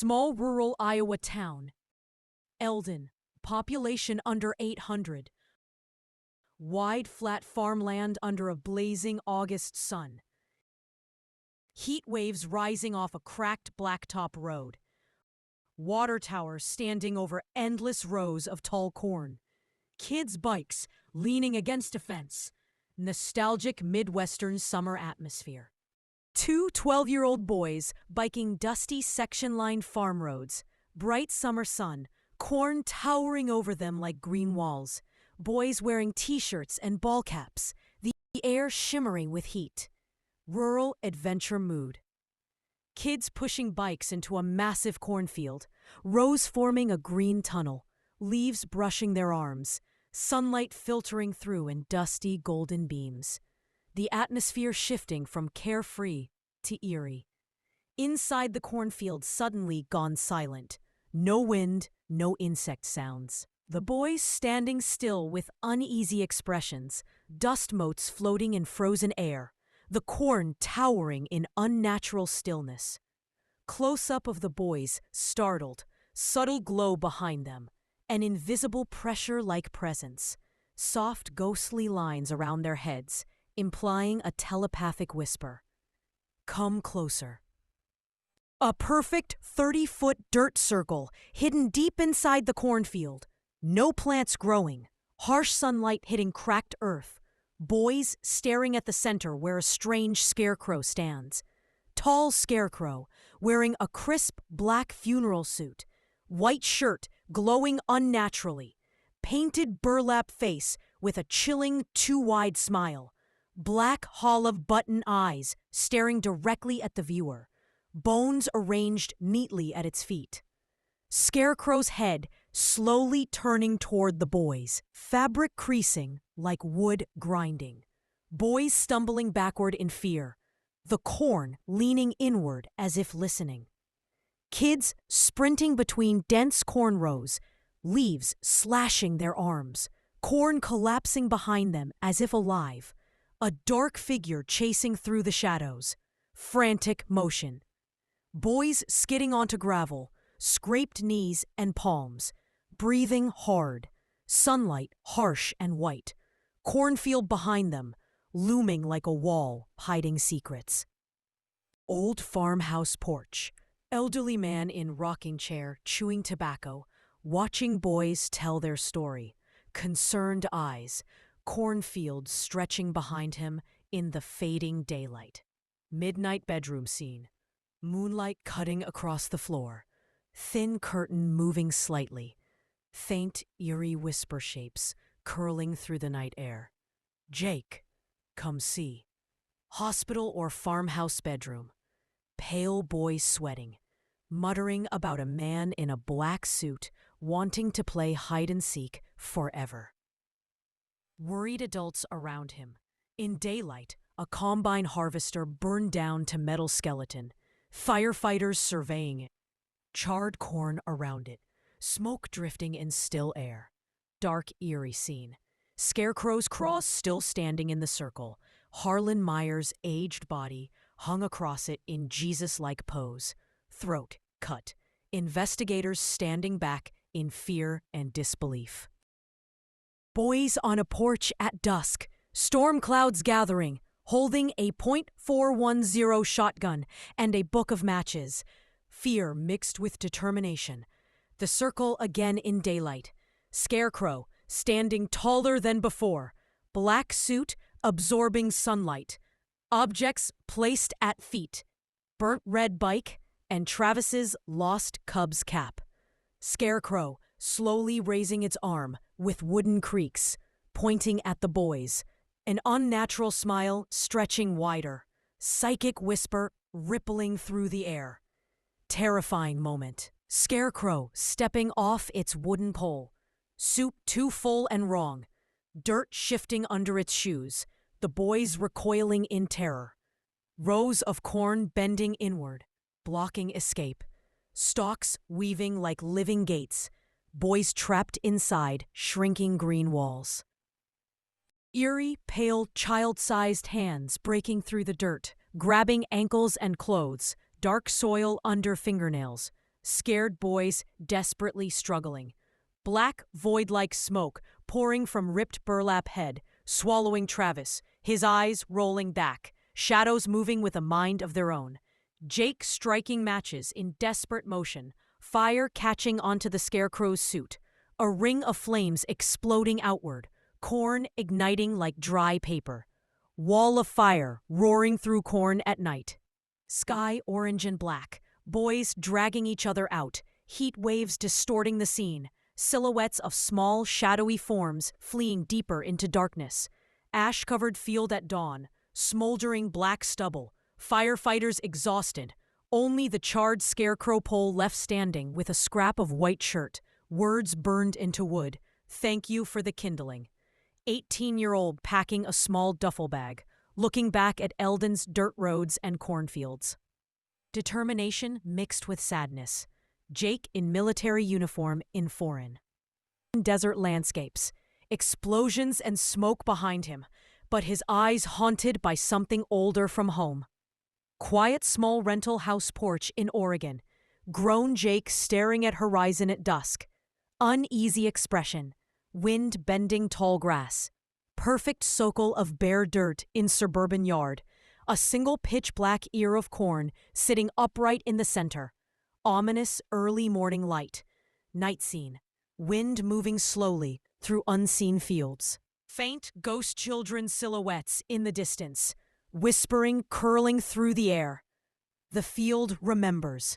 Small rural Iowa town. Eldon, population under 800. Wide flat farmland under a blazing August sun. Heat waves rising off a cracked blacktop road. Water towers standing over endless rows of tall corn. Kids' bikes leaning against a fence. Nostalgic Midwestern summer atmosphere. Two 12-year-old boys biking dusty section-lined farm roads. Bright summer sun, corn towering over them like green walls. Boys wearing t-shirts and ball caps, the air shimmering with heat. Rural adventure mood. Kids pushing bikes into a massive cornfield, rows forming a green tunnel, leaves brushing their arms, sunlight filtering through in dusty golden beams. The atmosphere shifting from carefree to eerie. Inside the cornfield suddenly gone silent. No wind, no insect sounds. The boys standing still with uneasy expressions, dust motes floating in frozen air, the corn towering in unnatural stillness. Close-up of the boys, startled, subtle glow behind them, an invisible pressure-like presence, soft ghostly lines around their heads, implying a telepathic whisper. Come closer. A perfect 30-foot dirt circle hidden deep inside the cornfield. No plants growing, harsh sunlight hitting cracked earth. Boys staring at the center where a strange scarecrow stands. Tall scarecrow, wearing a crisp black funeral suit, white shirt glowing unnaturally, painted burlap face with a chilling too-wide smile, black olive button eyes staring directly at the viewer, bones arranged neatly at its feet. Scarecrow's head slowly turning toward the boys, fabric creasing like wood grinding. Boys stumbling backward in fear, the corn leaning inward as if listening. Kids sprinting between dense corn rows, leaves slashing their arms, corn collapsing behind them as if alive. A dark figure chasing through the shadows, frantic motion. Boys skidding onto gravel, scraped knees and palms, breathing hard, sunlight harsh and white, cornfield behind them, looming like a wall hiding secrets. Old farmhouse porch, elderly man in rocking chair chewing tobacco, watching boys tell their story, concerned eyes, cornfield stretching behind him in the fading daylight. Midnight bedroom scene, moonlight cutting across the floor, thin curtain moving slightly, faint, eerie whisper shapes curling through the night air. Jake, come see. Hospital or farmhouse bedroom. Pale boy sweating, muttering about a man in a black suit wanting to play hide-and-seek forever. Worried adults around him. In daylight, a combine harvester burned down to metal skeleton. Firefighters surveying it. Charred corn around it. Smoke drifting in still air. Dark, eerie scene. Scarecrow's cross still standing in the circle. Harlan Meyer's aged body hung across it in Jesus-like pose. Throat cut. Investigators standing back in fear and disbelief. Boys on a porch at dusk. Storm clouds gathering, holding a .410 shotgun and a book of matches. Fear mixed with determination. The circle again in daylight. Scarecrow, standing taller than before. Black suit, absorbing sunlight. Objects placed at feet. Burnt red bike and Travis's lost Cubs cap. Scarecrow, slowly raising its arm with wooden creaks, pointing at the boys. An unnatural smile stretching wider. Psychic whisper rippling through the air. Terrifying moment. Scarecrow stepping off its wooden pole. Suit too full and wrong. Dirt shifting under its shoes. The boys recoiling in terror. Rows of corn bending inward, blocking escape. Stalks weaving like living gates. Boys trapped inside shrinking green walls. Eerie, pale, child-sized hands breaking through the dirt, grabbing ankles and clothes, dark soil under fingernails. Scared boys desperately struggling. Black, void-like smoke pouring from ripped burlap head, swallowing Travis, his eyes rolling back, shadows moving with a mind of their own. Jake striking matches in desperate motion, fire catching onto the scarecrow's suit, a ring of flames exploding outward, corn igniting like dry paper. Wall of fire roaring through corn at night. Sky orange and black, boys dragging each other out, heat waves distorting the scene, silhouettes of small, shadowy forms fleeing deeper into darkness. Ash-covered field at dawn, smoldering black stubble, firefighters exhausted, only the charred scarecrow pole left standing with a scrap of white shirt, words burned into wood. Thank you for the kindling. 18-year-old packing a small duffel bag, looking back at Eldon's dirt roads and cornfields. Determination mixed with sadness. Jake in military uniform in foreign. Desert landscapes, explosions and smoke behind him, but his eyes haunted by something older from home. Quiet small rental house porch in Oregon. Grown Jake staring at horizon at dusk. Uneasy expression. Wind bending tall grass. Perfect circle of bare dirt in suburban yard. A single pitch-black ear of corn sitting upright in the center. Ominous early morning light. Night scene. Wind moving slowly through unseen fields. Faint ghost children silhouettes in the distance. Whispering, curling through the air. The field remembers.